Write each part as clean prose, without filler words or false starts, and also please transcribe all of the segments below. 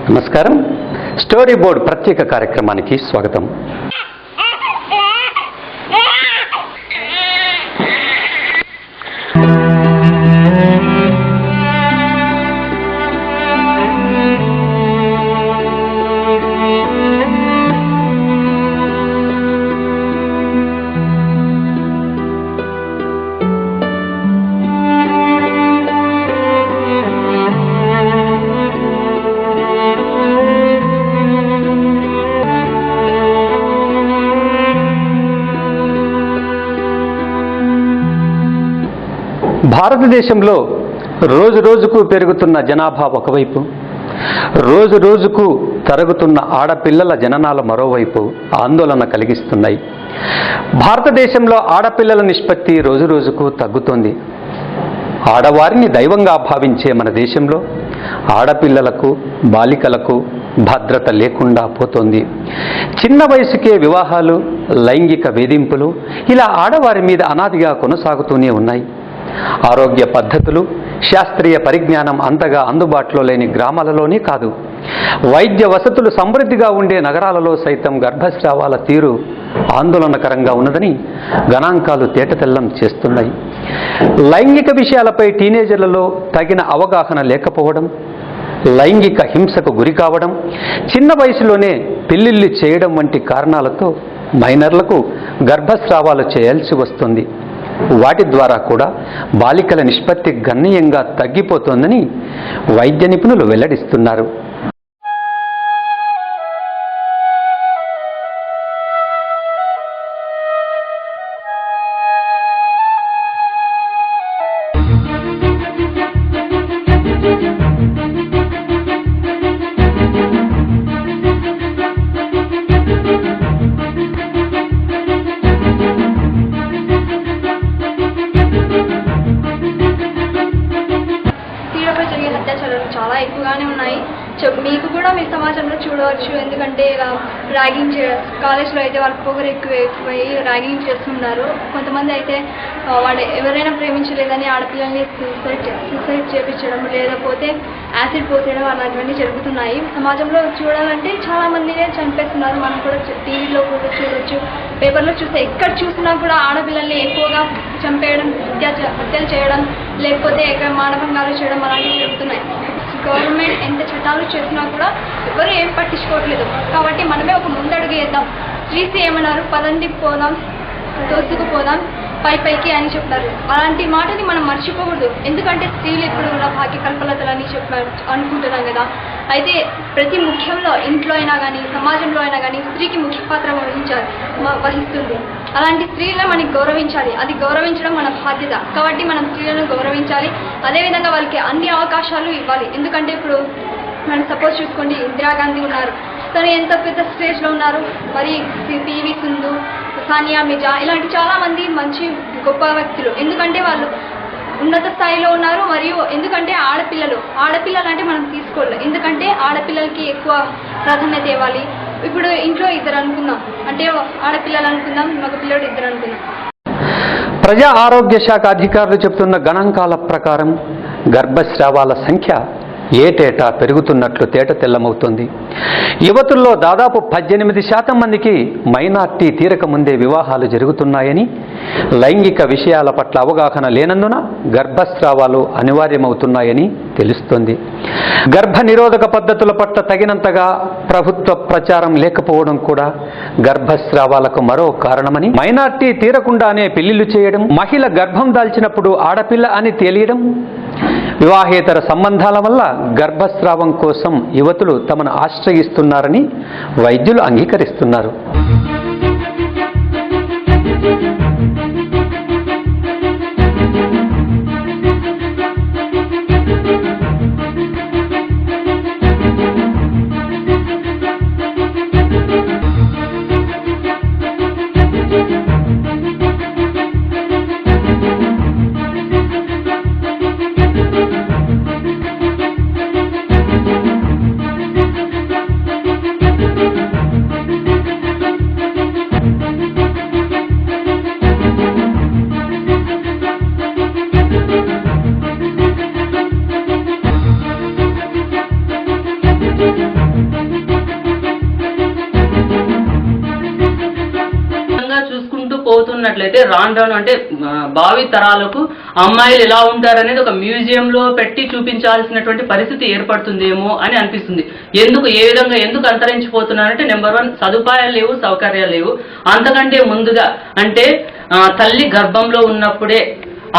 నమస్కారం. Story board ప్రత్యేక కార్యక్రమానికి స్వాగతం. భారతదేశంలో రోజు రోజుకు పెరుగుతున్న జనాభా ఒకవైపు, రోజు రోజుకు తరుగుతున్న ఆడపిల్లల జననాల మరోవైపు ఆందోళన కలిగిస్తున్నాయి. భారతదేశంలో ఆడపిల్లల నిష్పత్తి రోజు రోజుకు తగ్గుతోంది. ఆడవారిని దైవంగా భావించే మన దేశంలో ఆడపిల్లలకు, బాలికలకు భద్రత లేకుండా పోతోంది. చిన్న వయసుకే వివాహాలు, లైంగిక వేధింపులు ఇలా ఆడవారి మీద అనాదిగా కొనసాగుతూనే ఉన్నాయి. ఆరోగ్య పద్ధతులు, శాస్త్రీయ పరిజ్ఞానం అంతగా అందుబాటులో లేని గ్రామాలలోనే కాదు, వైద్య వసతులు సమృద్ధిగా ఉండే నగరాలలో సైతం గర్భస్రావాల తీరు ఆందోళనకరంగా ఉన్నదని గణాంకాలు తేటతెల్లం చేస్తున్నాయి. లైంగిక విషయాలపై టీనేజర్లలో తగిన అవగాహన లేకపోవడం, లైంగిక హింసకు గురి కావడం, చిన్న వయసులోనే పెళ్లిళ్ళు చేయడం వంటి కారణాలతో మైనర్లకు గర్భస్రావాలు చేయాల్సి వస్తుంది. వాటి ద్వారా కూడా బాలికల నిష్పత్తి గణనీయంగా తగ్గిపోతోందని వైద్య నిపుణులు వెల్లడిస్తున్నారు. చాలా ఎక్కువగానే ఉన్నాయి. మీకు కూడా మీ సమాజంలో చూడవచ్చు. ఎందుకంటే ఇలా ర్యాగింగ్ కాలేజ్లో అయితే వాళ్ళకి పొగరు ఎక్కువై ర్యాగింగ్ చేస్తున్నారు. కొంతమంది అయితే వాళ్ళు ఎవరైనా ప్రేమించలేదని ఆడపిల్లల్ని సూసైడ్ చేయించడం, లేకపోతే యాసిడ్ పోసేయడం అలాంటివన్నీ జరుగుతున్నాయి. సమాజంలో చూడాలంటే చాలామందినే చంపేస్తున్నారు. మనం కూడా టీవీలో కూడా చూడవచ్చు, పేపర్లో చూస్తే ఎక్కడ చూసినా కూడా ఆడపిల్లల్ని ఎక్కువగా చంపేయడం, హత్యలు చేయడం, లేకపోతే మానభంగాలు చేయడం అలాంటివి జరుగుతున్నాయి. గవర్నమెంట్ ఎంత చట్టాలు చేసినా కూడా ఎవరు ఏం పట్టించుకోవట్లేదు. కాబట్టి మనమే ఒక ముందడుగు వేద్దాం. స్త్రీస్ ఏమన్నారు, పదండి పోదాం, దోసుకుపోదాం పైకి అని చెప్పారు. అలాంటి మాటని మనం మర్చిపోకూడదు. ఎందుకంటే స్త్రీలు ఇప్పుడు కూడా భాగ్య కల్పలతలని అనుకుంటున్నాం కదా. అయితే ప్రతి ముఖ్యంలో ఇంట్లో అయినా కానీ, సమాజంలో అయినా కానీ స్త్రీకి ముఖ్య పాత్ర వహిస్తుంది. అలాంటి స్త్రీలను మనకి గౌరవించాలి. అది గౌరవించడం మన బాధ్యత. కాబట్టి మనం స్త్రీలను గౌరవించాలి. అదేవిధంగా వాళ్ళకి అన్ని అవకాశాలు ఇవ్వాలి. ఎందుకంటే ఇప్పుడు మనం సపోజ్ చూసుకోండి, ఇందిరాగాంధీ ఉన్నారు, తను ఎంత పెద్ద స్టేజ్లో ఉన్నారు. మరి పివి సింధు, సానియా మిర్జా ఇలాంటి చాలామంది మంచి గొప్ప వ్యక్తులు. ఎందుకంటే వాళ్ళు ఉన్నత స్థాయిలో ఉన్నారు. మరియు ఎందుకంటే ఆడపిల్లలు అంటే మనం తీసుకోవాలి. ఎందుకంటే ఆడపిల్లలకి ఎక్కువ ప్రాధాన్యత ఇవ్వాలి. ఇప్పుడు ఇంట్లో ఇద్దరు అనుకుందాం, అంటే ఆడపిల్లలు అనుకుందాం, మగ పిల్లడు ఇద్దరు అనుకుందాం. ప్రజా ఆరోగ్య శాఖ అధికారులు చెబుతున్న గణాంకాల ప్రకారం గర్భస్రావాల సంఖ్య ఏటేటా పెరుగుతున్నట్లు తేటతెల్లమవుతుంది. యువతుల్లో దాదాపు 18% మందికి మైనార్టీ తీరక ముందే వివాహాలు జరుగుతున్నాయని, లైంగిక విషయాల పట్ల అవగాహన లేనందున గర్భస్రావాలు అనివార్యమవుతున్నాయని తెలుస్తోంది. గర్భ నిరోధక పద్ధతుల పట్ల తగినంతగా ప్రభుత్వ ప్రచారం లేకపోవడం కూడా గర్భస్రావాలకు మరో కారణమని, మైనార్టీ తీరకుండానే పెళ్లిళ్లు చేయడం, మహిళ గర్భం దాల్చినప్పుడు ఆడపిల్ల అని తెలియడం, వివాహేతర సంబంధాల వల్ల గర్భస్రావం కోసం యువతులు తమను ఆశ్రయిస్తున్నారని వైద్యులు అంగీకరిస్తున్నారు. చూసినట్లయితే రాను రాను అంటే భావి తరాలకు అమ్మాయిలు ఎలా ఉంటారనేది ఒక మ్యూజియంలో పెట్టి చూపించాల్సినటువంటి పరిస్థితి ఏర్పడుతుందేమో అని అనిపిస్తుంది. ఎందుకు అంతరించిపోతున్నారంటే నెంబర్ 1 సదుపాయాలు లేవు, సౌకర్యాలు లేవు. అంతకంటే ముందుగా అంటే తల్లి గర్భంలో ఉన్నప్పుడే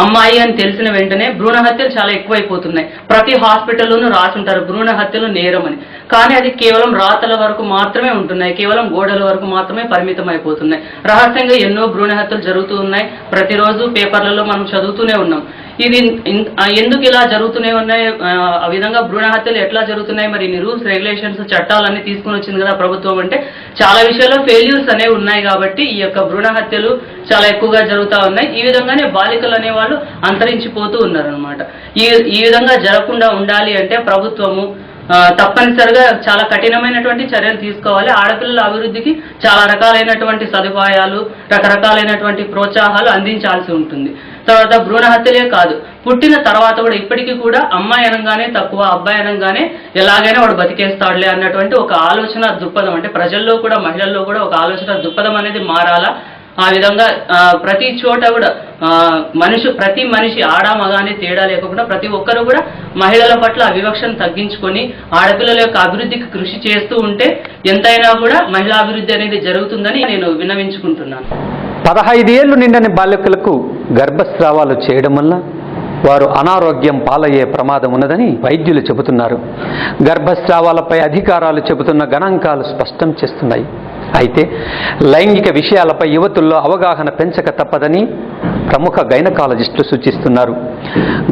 అమ్మాయి అని తెలిసిన వెంటనే భ్రూణ హత్యలు చాలా ఎక్కువైపోతున్నాయి. ప్రతి హాస్పిటల్లోనూ రాసుంటారు భ్రూణ హత్యలు నేరమని. కానీ అది కేవలం రాతల వరకు మాత్రమే ఉంటున్నాయి, కేవలం గోడల వరకు మాత్రమే పరిమితం అయిపోతున్నాయి. రహస్యంగా ఎన్నో భ్రూణ హత్యలు జరుగుతూ ఉన్నాయి. ప్రతిరోజు పేపర్లలో మనం చదువుతూనే ఉన్నాం. ఇది ఎందుకు ఇలా జరుగుతూనే ఉన్నాయి, ఆ విధంగా భ్రూణ హత్యలు ఎట్లా జరుగుతున్నాయి, మరి రూల్స్ రెగ్యులేషన్స్ చట్టాలన్నీ తీసుకుని వచ్చింది కదా ప్రభుత్వం. అంటే చాలా విషయాల్లో ఫెయిల్యూర్స్ అనేవి ఉన్నాయి కాబట్టి ఈ యొక్క భ్రూణ హత్యలు చాలా ఎక్కువగా జరుగుతూ ఉన్నాయి. ఈ విధంగానే బాలికలు అనేవాళ్ళు అంతరించిపోతూ ఉన్నారు అనమాట. ఈ విధంగా జరగకుండా ఉండాలి అంటే ప్రభుత్వము తప్పనిసరిగా చాలా కఠినమైనటువంటి చర్యలు తీసుకోవాలి. ఆడపిల్లల అభివృద్ధికి చాలా రకాలైనటువంటి సదుపాయాలు, రకరకాలైనటువంటి ప్రోత్సాహాలు అందించాల్సి ఉంటుంది. తర్వాత భ్రూణ హత్యలే కాదు, పుట్టిన తర్వాత కూడా ఇప్పటికీ కూడా అమ్మాయి అనగానే తక్కువ, అబ్బాయి అనగానే ఎలాగైనా వాడు బతికేస్తాడులే అన్నటువంటి ఒక ఆలోచన దృక్పథం, అంటే ప్రజల్లో కూడా మహిళల్లో కూడా ఒక ఆలోచన దృక్పథం అనేది మారాలా. ఆ విధంగా ప్రతి చోట కూడా ప్రతి మనిషి ఆడ మగానే తేడా లేకుండా ప్రతి ఒక్కరు కూడా మహిళల పట్ల వివక్షను తగ్గించుకొని ఆడపిల్లల యొక్క అభివృద్ధికి కృషి చేస్తూ ఉంటే ఎంతైనా కూడా మహిళా అభివృద్ధి అనేది జరుగుతుందని నేను విన్నవించుకుంటున్నాను. 15 ఏళ్లు నిండని బాలికలకు గర్భస్రావాలు చేయడం వల్ల వారు అనారోగ్యం పాలయ్యే ప్రమాదం ఉన్నదని వైద్యులు చెబుతున్నారు. గర్భస్రావాలపై అధికారాలు చెబుతున్న గణాంకాలు స్పష్టం చేస్తున్నాయి. అయితే లైంగిక విషయాలపై యువతుల్లో అవగాహన పెంచక తప్పదని ప్రముఖ గైనకాలజిస్టులు సూచిస్తున్నారు.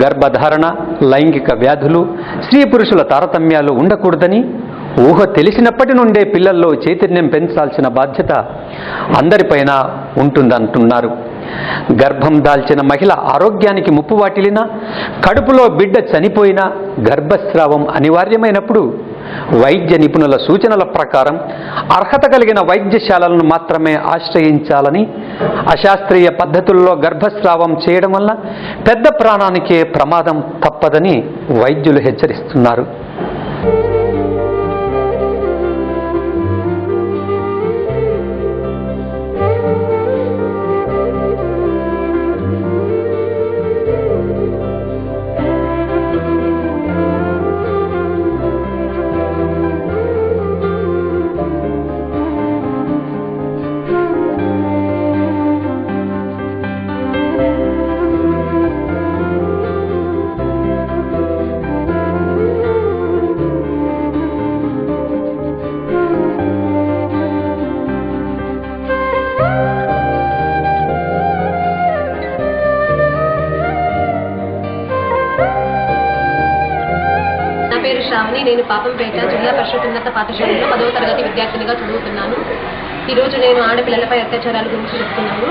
గర్భధారణ, లైంగిక వ్యాధులు, స్త్రీ పురుషుల తారతమ్యాలు ఉండకూడదని, ఊహ తెలిసినప్పటి నుండే పిల్లల్లో చైతన్యం పెంచాల్సిన బాధ్యత అందరిపైన ఉంటుందంటున్నారు. గర్భం దాల్చిన మహిళ ఆరోగ్యానికి ముప్పు వాటిల్లినా, కడుపులో బిడ్డ చనిపోయినా గర్భస్రావం అనివార్యమైనప్పుడు వైద్య నిపుణుల సూచనల ప్రకారం అర్హత కలిగిన వైద్యశాలలను మాత్రమే ఆశ్రయించాలని, అశాస్త్రీయ పద్ధతుల్లో గర్భస్రావం చేయడం వల్ల పెద్ద ప్రాణానికే ప్రమాదం తప్పదని వైద్యులు హెచ్చరిస్తున్నారు. నేను పాపంపేట జిల్లా పరిషత్ ఉన్నత పాఠశాలలో 10వ తరగతి విద్యార్థినిగా చదువుతున్నాను. ఈరోజు నేను ఆడపిల్లలపై అత్యాచారాల గురించి చెప్తున్నాను.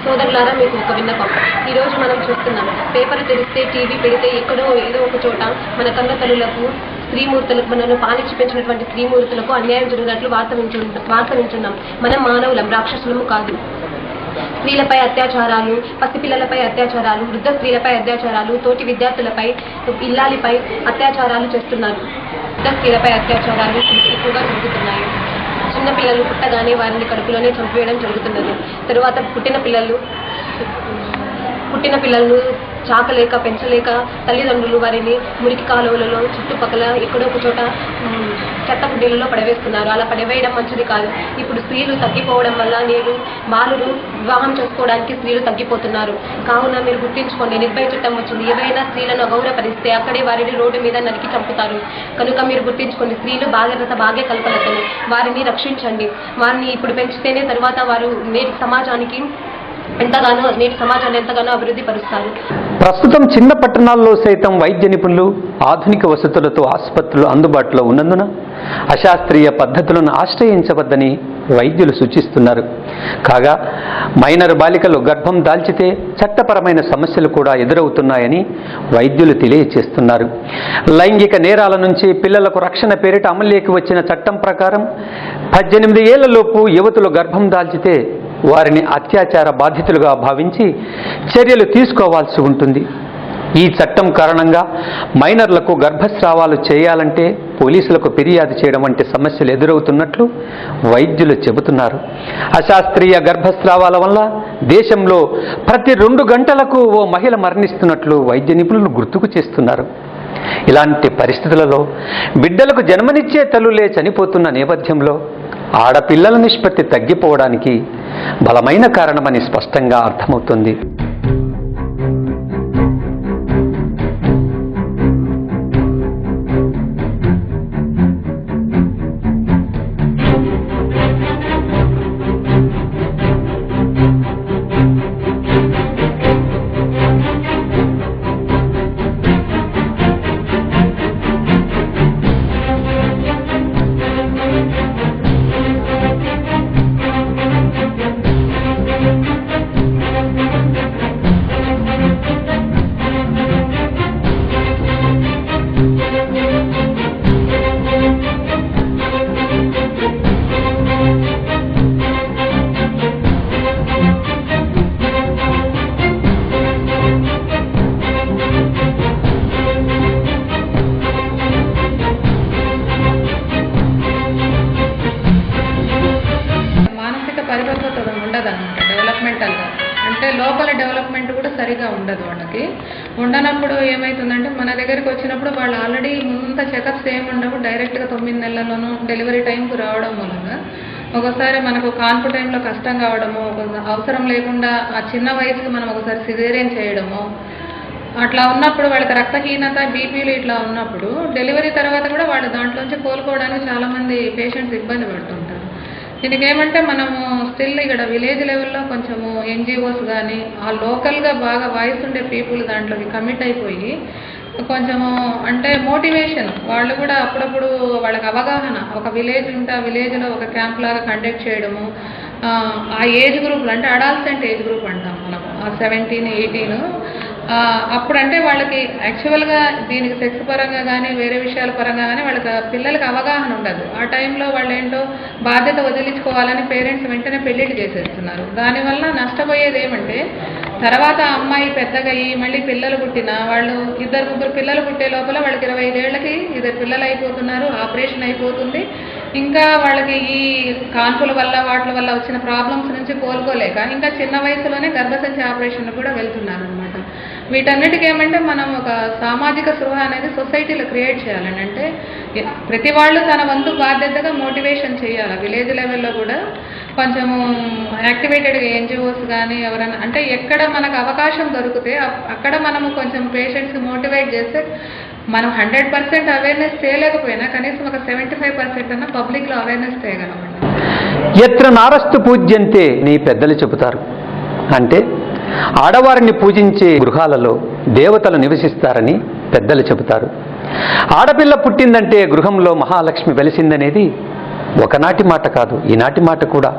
సోదరులారా, మీకు ఒక విన్నపం. ఈరోజు మనం చూస్తున్నాం, పేపర్ తెరిస్తే, టీవీ పెడితే ఎక్కడో ఏదో ఒక చోట మన కన్న తల్లులకు, స్త్రీమూర్తులకు, మనల్ని పాలించి పెంచినటువంటి స్త్రీమూర్తులకు అన్యాయం జరిగినట్లు వార్త వింటున్నాం. మనం మానవులం, రాక్షసులము కాదు. స్త్రీలపై అత్యాచారాలు, పసిపిల్లలపై అత్యాచారాలు, వృద్ధ స్త్రీలపై అత్యాచారాలు, తోటి విద్యార్థులపై, ఇల్లాలిపై అత్యాచారాలు చేస్తున్నారు. వృద్ధ స్త్రీలపై అత్యాచారాలు ఎక్కువగా జరుగుతున్నాయి. చిన్నపిల్లలు పుట్టగానే వారిని కడుపులోనే చంపివేయడం జరుగుతున్నది. తరువాత పుట్టిన పిల్లలను చాకలేక, పెంచలేక తల్లిదండ్రులు వారిని మురికి కాలువలలో, చుట్టుపక్కల ఎక్కడో ఒక చోట చెత్త గుడ్డీలలో పడవేస్తున్నారు. అలా పడవేయడం మంచిది కాదు. ఇప్పుడు స్త్రీలు తగ్గిపోవడం వల్ల నేడు బాలురు వివాహం చేసుకోవడానికి స్త్రీలు తగ్గిపోతున్నారు. కావున మీరు గుర్తించుకోండి, నిర్భయ చట్టం వచ్చింది. ఏవైనా స్త్రీలను అగౌరవపరిస్తే అక్కడే వారిని రోడ్డు మీద నరికి చంపుతారు. కనుక మీరు గుర్తించుకోండి, స్త్రీలు భాగ్య కల్పనతలు, వారిని రక్షించండి. వారిని ఇప్పుడు పెంచితేనే తరువాత వారు నేటి సమాజాన్ని ఎంతగానో అభివృద్ధి పరుస్తారు. ప్రస్తుతం చిన్న పట్టణాల్లో సైతం వైద్య నిపుణులు, ఆధునిక వసతులతో ఆసుపత్రులు అందుబాటులో ఉన్నందున అశాస్త్రీయ పద్ధతులను ఆశ్రయించవద్దని వైద్యులు సూచిస్తున్నారు. కాగా మైనర్ బాలికలు గర్భం దాల్చితే చట్టపరమైన సమస్యలు కూడా ఎదురవుతున్నాయని వైద్యులు తెలియజేస్తున్నారు. లైంగిక నేరాల నుంచి పిల్లలకు రక్షణ పేరిట అమలులోకి వచ్చిన చట్టం ప్రకారం 18 ఏళ్లలోపు యువతులు గర్భం దాల్చితే వారిని అత్యాచార బాధితులుగా భావించి చర్యలు తీసుకోవాల్సి ఉంటుంది. ఈ చట్టం కారణంగా మైనర్లకు గర్భస్రావాలు చేయాలంటే పోలీసులకు ఫిర్యాదు చేయడం వంటి సమస్యలు ఎదురవుతున్నట్లు వైద్యులు చెబుతున్నారు. అశాస్త్రీయ గర్భస్రావాల వల్ల దేశంలో ప్రతి 2 గంటలకు ఓ మహిళ మరణిస్తున్నట్లు వైద్య నిపుణులు గుర్తుకు చేస్తున్నారు. ఇలాంటి పరిస్థితులలో బిడ్డలకు జన్మనిచ్చే తల్లులే చనిపోతున్న నేపథ్యంలో ఆడపిల్లల నిష్పత్తి తగ్గిపోవడానికి బలమైన కారణమని స్పష్టంగా అర్థమవుతుంది. పరిపక్వత ఉండదన్నమాట డెవలప్మెంటల్గా. అంటే లోపల డెవలప్మెంట్ కూడా సరిగా ఉండదు వాళ్ళకి. ఉండనప్పుడు ఏమవుతుందంటే మన దగ్గరికి వచ్చినప్పుడు వాళ్ళు ఆల్రెడీ ముందంతా చెకప్స్ ఏమి ఉండవు, డైరెక్ట్గా 9 నెలల్లోనూ డెలివరీ టైంకు రావడం మూలంగా ఒకసారి మనకు కాన్పు టైంలో కష్టం కావడము, అవసరం లేకుండా ఆ చిన్న వయసుకి మనం ఒకసారి సిజేరియన్ చేయడము, అట్లా ఉన్నప్పుడు వాళ్ళకి రక్తహీనత, బీపీలు ఇట్లా ఉన్నప్పుడు డెలివరీ తర్వాత కూడా వాళ్ళు దాంట్లోంచి కోలుకోవడానికి చాలామంది పేషెంట్స్ ఇబ్బంది పడుతుంటారు. దీనికి ఏమంటే మనము స్టిల్ ఇక్కడ విలేజ్ లెవెల్లో కొంచెము ఎన్జిఓస్ కానీ ఆ లోకల్గా బాగా వాయిస్ ఉండే పీపుల్ దాంట్లోకి కమిట్ అయిపోయి కొంచెము అంటే మోటివేషన్, వాళ్ళు కూడా అప్పుడప్పుడు వాళ్ళకి అవగాహన, ఒక విలేజ్ ఉంటే ఆ విలేజ్లో ఒక క్యాంప్ లాగా కండక్ట్ చేయడము, ఆ ఏజ్ గ్రూప్లు అంటే అడాల్సెంట్ ఏజ్ గ్రూప్ అంటాం మనం, ఆ 17, 18 అప్పుడంటే వాళ్ళకి యాక్చువల్గా దీనికి సెక్స్ పరంగా కానీ వేరే విషయాల పరంగా కానీ వాళ్ళకి పిల్లలకి అవగాహన ఉండదు. ఆ టైంలో వాళ్ళు ఏంటో బాధ్యత వదిలించుకోవాలని పేరెంట్స్ వెంటనే పెళ్ళిళ్ళు చేసేస్తున్నారు. దానివల్ల నష్టపోయేది ఏమంటే తర్వాత అమ్మాయి పెద్దగా అయ్యి మళ్ళీ పిల్లలు పుట్టినా వాళ్ళు 2-3 పిల్లలు పుట్టే లోపల వాళ్ళకి 25 ఏళ్ళకి 2 పిల్లలు అయిపోతున్నారు, ఆపరేషన్ అయిపోతుంది. ఇంకా వాళ్ళకి ఈ కాన్పుల వల్ల వాటి వల్ల వచ్చిన ప్రాబ్లమ్స్ నుంచి కోలుకోలేక ఇంకా చిన్న వయసులోనే గర్భసంచి ఆపరేషన్ కూడా వెళ్తున్నారు అనమాట. వీటన్నిటికీ ఏమంటే మనం ఒక సామాజిక స్పృహ అనేది సొసైటీలో క్రియేట్ చేయాలని, అంటే ప్రతి వాళ్ళు తన వంతు బాధ్యతగా మోటివేషన్ చేయాలి. విలేజ్ లెవెల్లో కూడా కొంచెము యాక్టివేటెడ్గా ఎన్జిఓస్ కానీ ఎవరైనా అంటే ఎక్కడ మనకు అవకాశం దొరికితే అక్కడ మనము కొంచెం పేషెంట్స్కి మోటివేట్ చేస్తే మనం 100% అవేర్నెస్ చేయలేకపోయినా కనీసం ఒక 75% అన్న పబ్లిక్లో అవేర్నెస్ చేయగలమండి. ఎత్ర నారస్తు పూజ్యంతే నీ పెద్దలు చెబుతారు. అంటే ఆడవారిని పూజించే గృహాలలో దేవతలు నివసిస్తారని పెద్దలు చెబుతారు. ఆడపిల్ల పుట్టిందంటే గృహంలో మహాలక్ష్మి వెలిసిందనేది ఒకనాటి మాట కాదు, ఈనాటి మాట కూడా.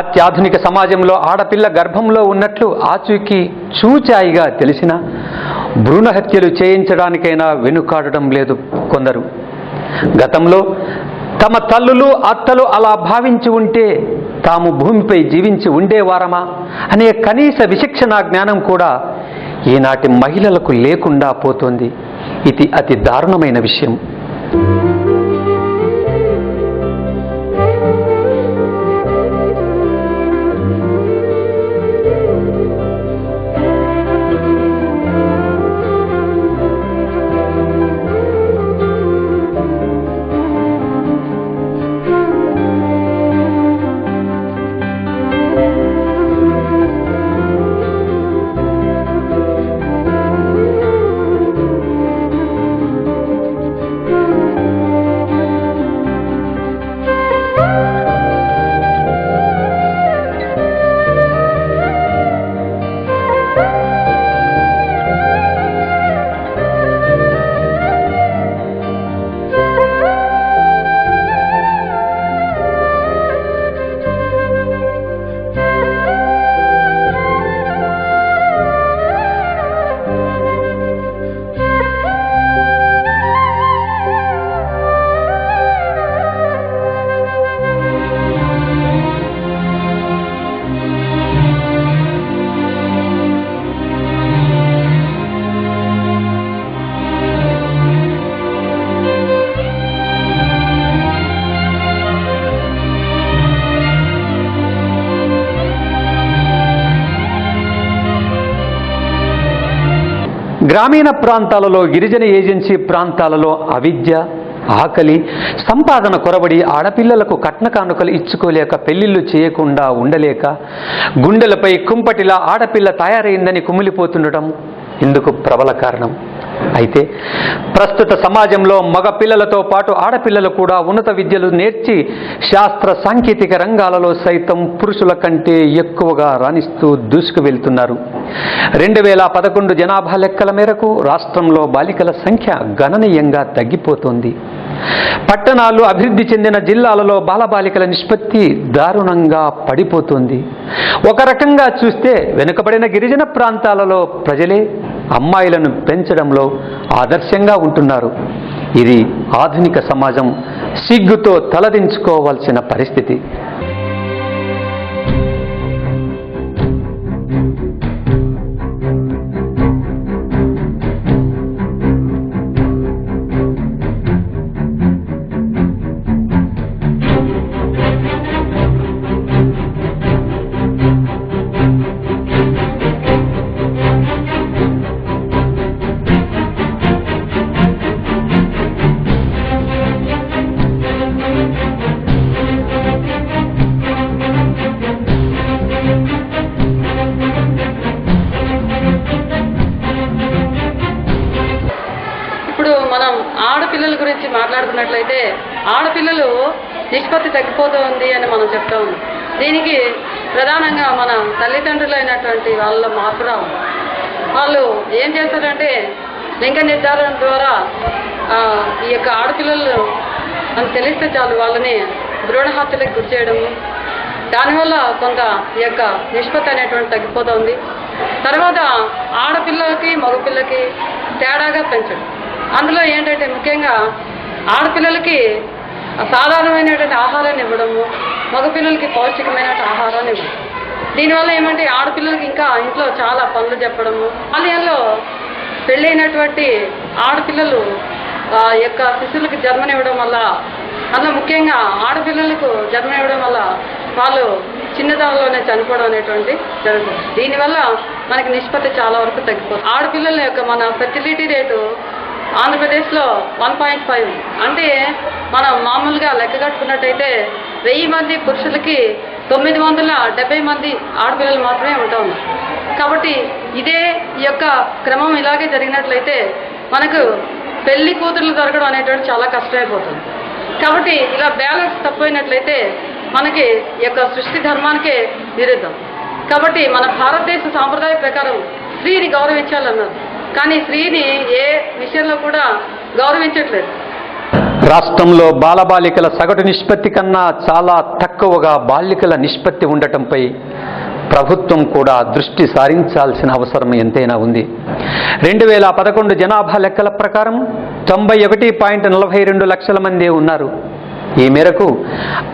అత్యాధునిక సమాజంలో ఆడపిల్ల గర్భంలో ఉన్నట్లు ఆచూకీ చూచాయిగా తెలిసిన భ్రూణ హత్యలు చేయించడానికైనా వెనుకాడడం లేదు కొందరు. గతంలో తమ తల్లులు అత్తలు అలా భావించి ఉంటే తాము భూమిపై జీవించి ఉండేవారమా అనే కనీస విచక్షణ జ్ఞానం కూడా ఈనాటి మహిళలకు లేకుండా పోతోంది. ఇది అతి దారుణమైన విషయం. గ్రామీణ ప్రాంతాలలో, గిరిజన ఏజెన్సీ ప్రాంతాలలో అవిద్య, ఆకలి, సంపాదన కొరబడి ఆడపిల్లలకు కట్న కానుకలు ఇచ్చుకోలేక పెళ్లిళ్ళు చేయకుండా ఉండలేక గుండెలపై కుంపటిలా ఆడపిల్ల తయారైందని కుమిలిపోతుండటం ఇందుకు ప్రబల కారణం. అయితే ప్రస్తుత సమాజంలో మగ పిల్లలతో పాటు ఆడపిల్లలు కూడా ఉన్నత విద్యలు నేర్చి శాస్త్ర సాంకేతిక రంగాలలో సైతం పురుషుల కంటే ఎక్కువగా రాణిస్తూ దూసుకు వెళ్తున్నారు. 2011 జనాభా లెక్కల మేరకు రాష్ట్రంలో బాలికల సంఖ్య గణనీయంగా తగ్గిపోతోంది. పట్టణాలు అభివృద్ధి చెందిన జిల్లాలలో బాలబాలికల నిష్పత్తి దారుణంగా పడిపోతుంది. ఒక రకంగా చూస్తే వెనుకబడిన గిరిజన ప్రాంతాలలో ప్రజలే అమ్మాయిలను పెంచడంలో ఆదర్శంగా ఉంటున్నారు. ఇది ఆధునిక సమాజం సిగ్గుతో తలదించుకోవాల్సిన పరిస్థితి. మనం ఆడపిల్లల గురించి మాట్లాడుకున్నట్లయితే ఆడపిల్లలు నిష్పత్తి తగ్గిపోతుంది అని మనం చెప్తా ఉన్నాం. దీనికి ప్రధానంగా మన తల్లిదండ్రులైనటువంటి వాళ్ళ మార్పు రావాలి. వాళ్ళు ఏం చేస్తారంటే లింగ నిర్ధారణ ద్వారా ఈ యొక్క ఆడపిల్లలు అని తెలిస్తే చాలు వాళ్ళని భ్రూణ హత్యలకు గురి చేయడము, దానివల్ల కొంత ఈ యొక్క నిష్పత్తి అనేటువంటి తగ్గిపోతుంది. తర్వాత ఆడపిల్లలకి మగపిల్లకి తేడాగా పెంచడం. అందులో ఏంటంటే ముఖ్యంగా ఆడపిల్లలకి సాధారణమైనటువంటి ఆహారాన్ని ఇవ్వడము, మగపిల్లలకి పౌష్టికమైన ఆహారాన్ని ఇవ్వడం. దీనివల్ల ఏమంటే ఆడపిల్లలకి ఇంకా ఇంట్లో చాలా పనులు చెప్పడము, బాల్యంలో పెళ్ళైనటువంటి ఆడపిల్లలు యొక్క శిశువులకి జన్మనివ్వడం వల్ల, అందులో ముఖ్యంగా ఆడపిల్లలకు జన్మనివ్వడం వల్ల వాళ్ళు చిన్నతనంలోనే చనిపోవడం అనేటువంటి జరుగుతుంది. దీనివల్ల మనకి నిష్పత్తి చాలా వరకు తగ్గిపోతుంది. ఆడపిల్లల యొక్క మన ఫెర్టిలిటీ రేటు ఆంధ్రప్రదేశ్లో 1.5. అంటే మనం మామూలుగా లెక్క కట్టుకున్నట్టయితే 1000 మంది పురుషులకి 970 మంది ఆడపిల్లలు మాత్రమే ఉంటాం. కాబట్టి ఇదే ఈ యొక్క క్రమం ఇలాగే జరిగినట్లయితే మనకు పెళ్లి కూతుర్లు దొరకడం అనేటువంటి చాలా కష్టమైపోతుంది. కాబట్టి ఇలా బ్యాలెన్స్ తప్పిపోయినట్లయితే మనకి ఈ యొక్క సృష్టి ధర్మానికే విరుద్ధం. కాబట్టి మన భారతదేశ సాంప్రదాయ ప్రకారం స్త్రీని గౌరవించాలన్నారు, కానీ స్త్రీని ఏ విషయంలో కూడా గౌరవించట్లేదు. రాష్ట్రంలో బాలబాలికల సగటు నిష్పత్తి కన్నా చాలా తక్కువగా బాలికల నిష్పత్తి ఉండటంపై ప్రభుత్వం కూడా దృష్టి సారించాల్సిన అవసరం ఎంతైనా ఉంది. 2011 జనాభా లెక్కల ప్రకారం 91.42 లక్షల మంది ఉన్నారు. ఈ మేరకు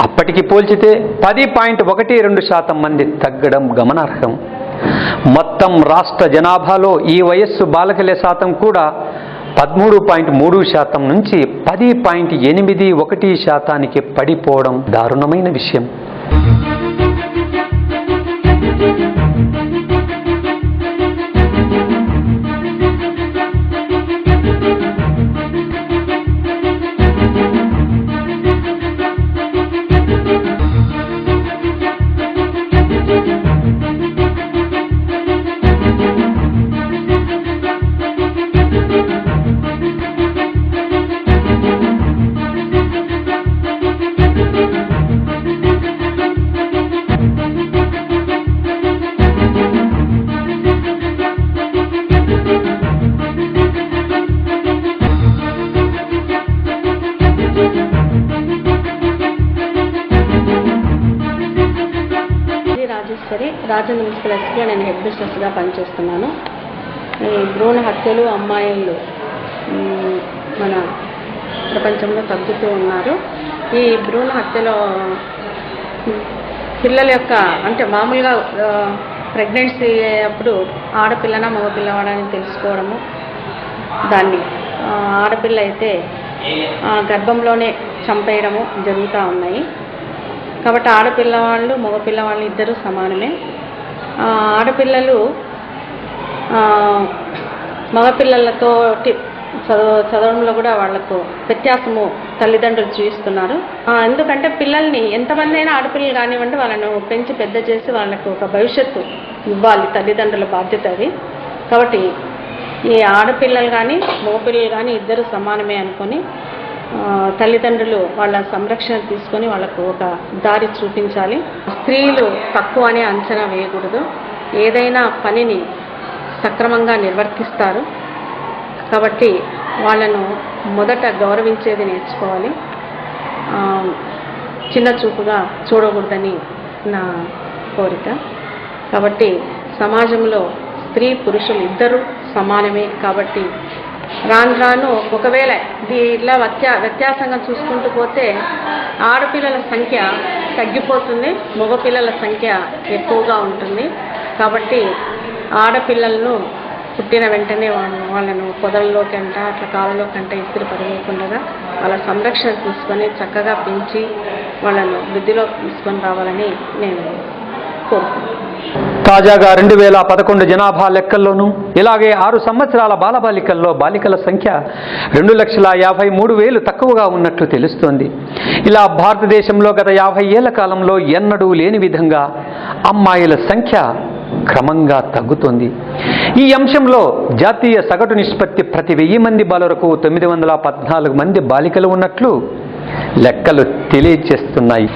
అప్పటికి పోల్చితే 10.12% మంది తగ్గడం గమనార్హం. మొత్తం రాష్ట్ర జనాభాలో ఈ వయస్సు బాలికల శాతం కూడా 13.3% నుంచి 10.81% పడిపోవడం దారుణమైన విషయం. రాజన్న మున్సిపల్ ఎస్పీలో నేను హెడ్ మిస్ట్రెస్గా పనిచేస్తున్నాను. ఈ భ్రూణ హత్యలు అమ్మాయిలు మన ప్రపంచంలో తగ్గుతూ ఉన్నారు. ఈ భ్రూణ హత్యలో పిల్లల యొక్క అంటే మామూలుగా ప్రెగ్నెన్సీ అప్పుడు ఆడపిల్లనా మగపిల్లవాడని తెలుసుకోవడము, దాన్ని ఆడపిల్ల అయితే గర్భంలోనే చంపేయడము జరుగుతూ ఉన్నాయి. కాబట్టి ఆడపిల్లవాళ్ళు మగపిల్లవాళ్ళు ఇద్దరు సమానమే. ఆడపిల్లలు మగపిల్లలతో చదవడంలో కూడా వాళ్లకు వ్యత్యాసము తల్లిదండ్రులు చూపిస్తున్నారు. ఎందుకంటే పిల్లల్ని ఎంతమంది అయినా ఆడపిల్లలు కానివ్వండి, వాళ్ళను పెంచి పెద్ద చేసి వాళ్ళకు ఒక భవిష్యత్తు ఇవ్వాలి, తల్లిదండ్రుల బాధ్యత అది. కాబట్టి ఈ ఆడపిల్లలు కానీ మగపిల్లలు కానీ ఇద్దరు సమానమే అనుకొని తల్లిదండ్రులు వాళ్ళ సంరక్షణ తీసుకొని వాళ్ళకు ఒక దారి చూపించాలి. స్త్రీలు తక్కువ అని అంచనా వేయకూడదు. ఏదైనా పనిని సక్రమంగా నిర్వర్తిస్తారు. కాబట్టి వాళ్ళను మొదట గౌరవించేది నేర్చుకోవాలి, చిన్న చూపుగా చూడకూడదని నా కోరిక. కాబట్టి సమాజంలో స్త్రీ పురుషులు ఇద్దరు సమానమే. కాబట్టి రాను ఒకవేళ ఇట్లా వ్యత్యాసంగా చూసుకుంటూ పోతే ఆడపిల్లల సంఖ్య తగ్గిపోతుంది, మగపిల్లల సంఖ్య ఎక్కువగా ఉంటుంది. కాబట్టి ఆడపిల్లలను పుట్టిన వెంటనే వాళ్ళను పొదల్లోకి అట్లా కాళ్ళలోకంటే ఇస్త్రీ పడవేయకుండా వాళ్ళ సంరక్షణ తీసుకొని చక్కగా పెంచి వాళ్ళను వృద్ధిలోకి తీసుకొని రావాలని నేను కోరుకుంటున్నాను. తాజాగా 2011 జనాభా లెక్కల్లోనూ ఇలాగే 6 సంవత్సరాల బాలబాలికల్లో బాలికల సంఖ్య 2,53,000 తక్కువగా ఉన్నట్లు తెలుస్తోంది. ఇలా భారతదేశంలో గత 50 ఏళ్ల కాలంలో ఎన్నడూ లేని విధంగా అమ్మాయిల సంఖ్య క్రమంగా తగ్గుతోంది. ఈ అంశంలో జాతీయ సగటు నిష్పత్తి ప్రతి 1000 మంది బాలురకు 914 మంది బాలికలు ఉన్నట్లు లెక్కలు తెలియజేస్తున్నాయి.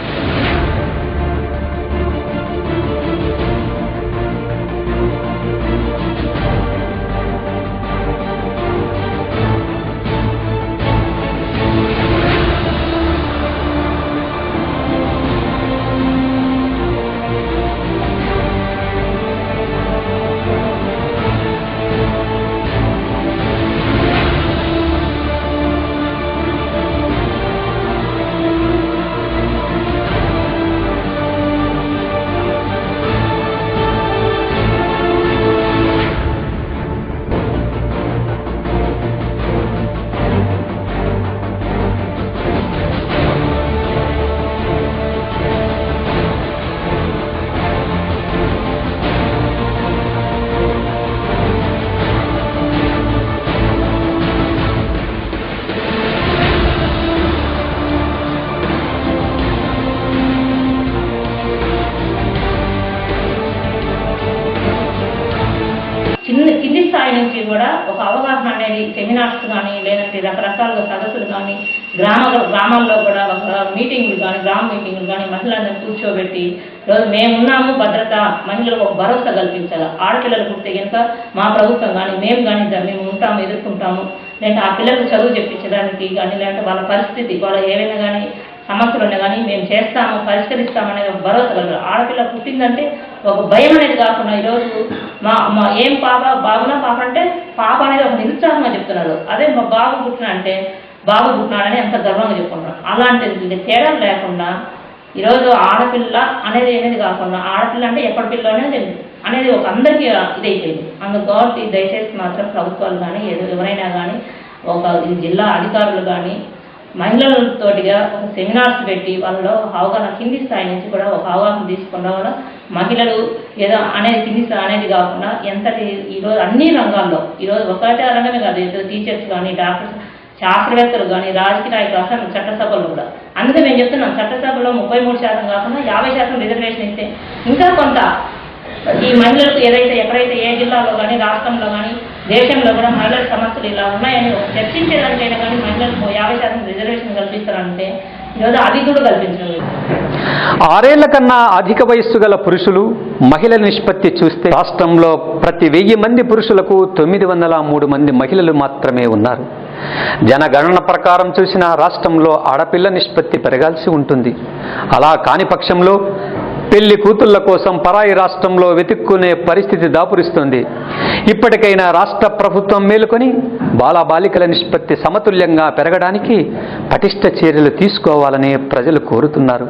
కింది స్థాయి నుంచి కూడా ఒక అవగాహన అనేది సెమినార్స్ కానీ లేదంటే రకరకాలుగా సదస్సులు కానీ గ్రామాల్లో కూడా ఒక మీటింగులు కానీ గ్రామ మీటింగులు కానీ మహిళలను కూర్చోబెట్టి రోజు మేమున్నాము, భద్రత, మహిళలకు ఒక భరోసా కల్పించాలి. ఆడపిల్లలు పుడితే కనుక మా ప్రభుత్వం కానీ మేము కానీ మేము ఉంటాము, ఎదుర్కొంటాము, లేదంటే ఆ పిల్లలకు చదువు చెప్పించడానికి కానీ లేదంటే వాళ్ళ పరిస్థితి వాళ్ళ ఏవైనా కానీ సమస్యలు ఉన్నా కానీ మేము చేస్తాము, పరిష్కరిస్తామనేది ఒక భరోసా కలగాలి. ఆడపిల్ల పుట్టిందంటే ఒక భయం అనేది కాకుండా ఈరోజు మా ఏం బాబునా పాప అంటే పాప అనేది ఒక నిరుత్సాహంగా చెప్తున్నారు. అదే మా బాబు పుట్టిన అంటే బాబు పుట్టినాడని ఎంత గర్వంగా చెప్పుకుంటున్నారు. అలాంటి తేడా లేకుండా ఈరోజు ఆడపిల్ల అనేది కాకుండా ఆడపిల్ల అంటే ఎప్పటి పిల్ల అనేది ఒక అందరికీ ఇదైపోయింది. అందుకు దయచేసి మాత్రం ప్రభుత్వాలు కానీ ఎవరైనా కానీ ఒక జిల్లా అధికారులు కానీ మహిళలతోటిగా ఒక సెమినార్స్ పెట్టి వాళ్ళలో అవగాహన కింది స్థాయి నుంచి కూడా ఒక అవగాహన తీసుకున్న వల్ల మహిళలు ఏదో అనేది కింది స్థాయి అనేది కాకుండా ఎంతటి ఈరోజు అన్ని రంగాల్లో ఈరోజు ఒకటే రంగమే కాదు, ఏదో టీచర్స్ కానీ డాక్టర్స్ శాస్త్రవేత్తలు కానీ రాజకీయ నాయకులు అసలు చట్టసభలు కూడా అందుకే మేము చెప్తున్నాం చట్టసభలో 33% కాకుండా 50% రిజర్వేషన్ ఇస్తే ఇంకా కొంత ఈ మహిళలకు ఏదైతే ఎక్కడైతే ఏ జిల్లాలో కానీ రాష్ట్రంలో కానీ దేశంలో కూడా మహిళల సమస్యలు ఇలా ఉన్నాయని చర్చించేదానికైనా కానీ మహిళలకు 50% రిజర్వేషన్ కల్పిస్తారంటే ఈరోజు అది కూడా కల్పించలేదు. 6 ఏళ్ల కన్నా అధిక వయస్సు గల పురుషులు మహిళల నిష్పత్తి చూస్తే రాష్ట్రంలో ప్రతి 1000 మంది పురుషులకు 903 మంది మహిళలు మాత్రమే ఉన్నారు. జనగణన ప్రకారం చూసిన రాష్ట్రంలో ఆడపిల్ల నిష్పత్తి పెరగాల్సి ఉంటుంది. అలా కాని పక్షంలో పెళ్లి కూతుళ్ల కోసం పరాయి రాష్ట్రంలో వెతుక్కునే పరిస్థితి దాపురిస్తుంది. ఇప్పటికైనా రాష్ట్ర ప్రభుత్వం మేలుకొని బాలబాలికల నిష్పత్తి సమతుల్యంగా పెరగడానికి పటిష్ట చర్యలు తీసుకోవాలని ప్రజలు కోరుతున్నారు.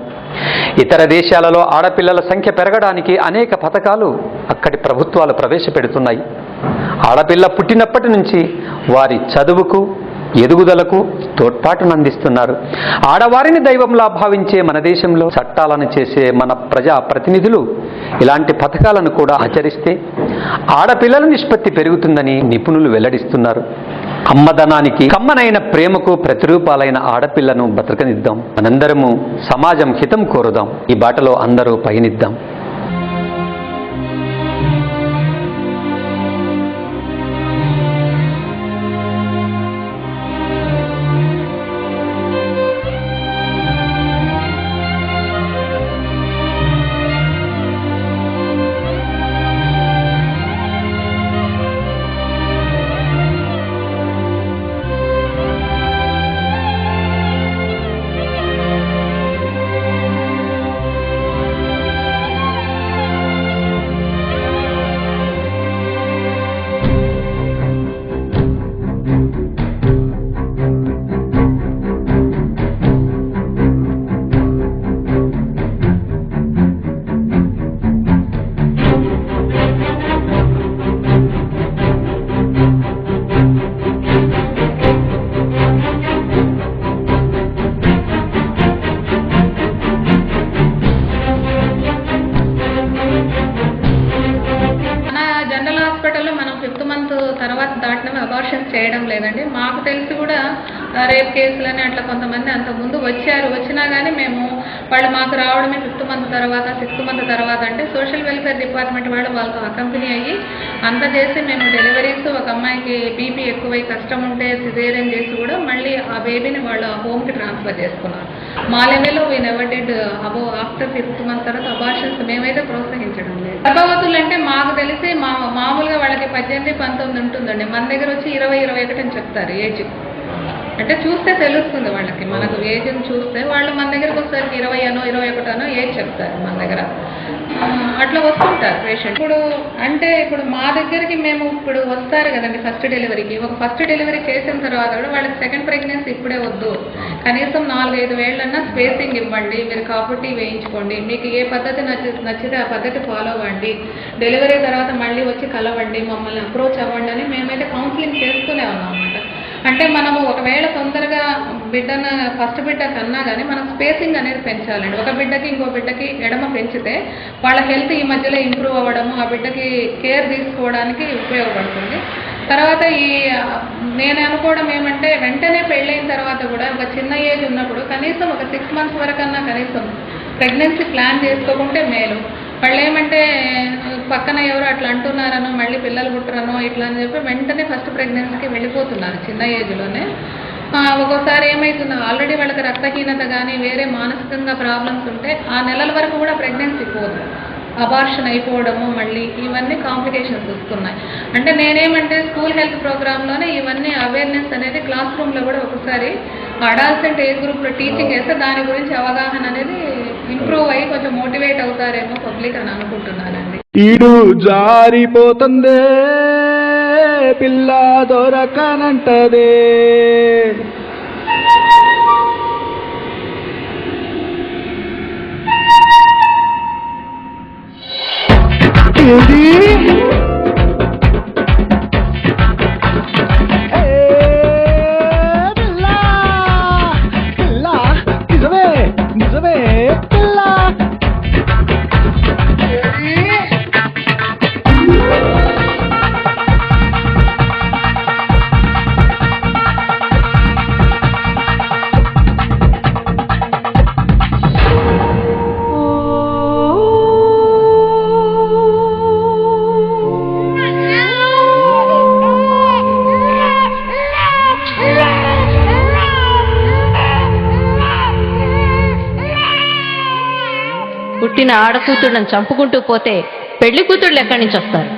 ఇతర దేశాలలో ఆడపిల్లల సంఖ్య పెరగడానికి అనేక పథకాలు అక్కడి ప్రభుత్వాలు ప్రవేశపెడుతున్నాయి. ఆడపిల్ల పుట్టినప్పటి నుంచి వారి చదువుకు, ఎదుగుదలకు తోడ్పాటును అందిస్తున్నారు. ఆడవారిని దైవంలా భావించే మన దేశంలో చట్టాలను చేసే మన ప్రజా ప్రతినిధులు ఇలాంటి పథకాలను కూడా ఆచరిస్తే ఆడపిల్లల నిష్పత్తి పెరుగుతుందని నిపుణులు వెల్లడిస్తున్నారు. అమ్మదనానికి, కమ్మనైన ప్రేమకు ప్రతిరూపాలైన ఆడపిల్లను బతకనిద్దాం. మనందరము సమాజం హితం కోరుదాం. ఈ బాటలో అందరూ పయనిద్దాం. తర్వాత దాటినవి అబార్షన్స్ చేయడం లేదండి. మాకు తెలిసి కూడా రేప్ కేసులని అట్లా కొంతమంది అంతకుముందు వచ్చినా కానీ మేము వాళ్ళు మాకు రావడమే 5th మంత్ తర్వాత 6th మంత్ తర్వాత అంటే సోషల్ వెల్ఫేర్ డిపార్ట్మెంట్ వాళ్ళు వాళ్ళతో అకంపెనీ అయ్యి అంత చేసి మేము డెలివరీస్ ఒక అమ్మాయికి బీపీ ఎక్కువై కష్టం ఉంటే సిజేరియన్ చేసి కూడా మళ్ళీ ఆ బేబీని వాళ్ళు హోమ్కి ట్రాన్స్ఫర్ చేసుకున్నారు. మా లెవెల్లో we never did after 5th month తర్వాత అబార్షన్స్ మేమైతే ప్రోత్సహించడం లేదు. గర్భవతులు అంటే మాకు తెలిసి మామూలుగా వాళ్ళకి 18-19 ఉంటుందండి. మన దగ్గర వచ్చి 20-21 అని చెప్తారు ఏజ్. అంటే చూస్తే తెలుస్తుంది వాళ్ళకి, మనకు ఏజ్ని చూస్తే వాళ్ళు మన దగ్గరకు వచ్చేసరికి 20-21 ఏజ్ చెప్తారు మన దగ్గర. అట్లా వస్తుంటారు పేషెంట్. ఇప్పుడు మా దగ్గరికి మేము ఇప్పుడు వస్తారు కదండి ఫస్ట్ డెలివరీకి. ఒక ఫస్ట్ డెలివరీ చేసిన తర్వాత కూడా వాళ్ళకి సెకండ్ ప్రెగ్నెన్సీ ఇప్పుడే వద్దు, కనీసం 4-5 వేళ్ళన్నా స్పేసింగ్ ఇవ్వండి, మీరు కాబట్టి వేయించుకోండి, మీకు ఏ పద్ధతి నచ్చితే ఆ పద్ధతి ఫాలో అవ్వండి, డెలివరీ తర్వాత మళ్ళీ వచ్చి కలవండి, మమ్మల్ని అప్రోచ్ అవ్వండి అని మేమైతే కౌన్సిలింగ్ చేస్తూనే ఉన్నాం అన్నమాట. అంటే మనము ఒకవేళ తొందరగా బిడ్డను ఫస్ట్ బిడ్డ కన్నా కానీ మనం స్పేసింగ్ అనేది పెంచాలండి. ఒక బిడ్డకి ఇంకో బిడ్డకి ఎడమ పెంచితే వాళ్ళ హెల్త్ ఈ మధ్యలో ఇంప్రూవ్ అవ్వడము, ఆ బిడ్డకి కేర్ తీసుకోవడానికి ఉపయోగపడుతుంది. తర్వాత నేను అనుకోవడం ఏమంటే వెంటనే పెళ్ళైన తర్వాత కూడా ఒక చిన్న ఏజ్ ఉన్నప్పుడు కనీసం ఒక 6 months వరకన్నా కనీసం ప్రెగ్నెన్సీ ప్లాన్ చేసుకోకుంటే మేలు. వాళ్ళు ఏమంటే పక్కన ఎవరు అట్లా అంటున్నారనో మళ్ళీ పిల్లలు పుట్టరనో ఇట్లా అని చెప్పి వెంటనే ఫస్ట్ ప్రెగ్నెన్సీకి వెళ్ళిపోతున్నారు చిన్న ఏజ్లోనే. ఒక్కోసారి ఏమవుతుందో ఆల్రెడీ వాళ్ళకి రక్తహీనత కానీ వేరే మానసికంగా ప్రాబ్లమ్స్ ఉంటే ఆ నెలల వరకు కూడా ప్రెగ్నెన్సీ పోదు, అబార్షన్ అయిపోవడము మళ్ళీ ఇవన్నీ కాంప్లికేషన్స్ వస్తున్నాయి. అంటే నేనేమంటే స్కూల్ హెల్త్ ప్రోగ్రాంలోనే ఇవన్నీ అవేర్నెస్ అనేది క్లాస్ రూమ్లో కూడా ఒకసారి అడాల్సెంట్ ఏజ్ గ్రూప్లో టీచింగ్ చేస్తే దాని గురించి అవగాహన అనేది ఇంప్రూవ్ అయ్యి కొంచెం మోటివేట్ అవుతారేమో పబ్లిక్ అని అనుకుంటున్నానండి. ఈడు జారిపోతుందే పిల్ల దొరకనంటదే, నిజమే పిల్ల. పుట్టిన ఆడకూతుళ్ళని చంపుకుంటూ పోతే పెళ్లి కూతుళ్ళు ఎక్కడి నుంచి వస్తారు?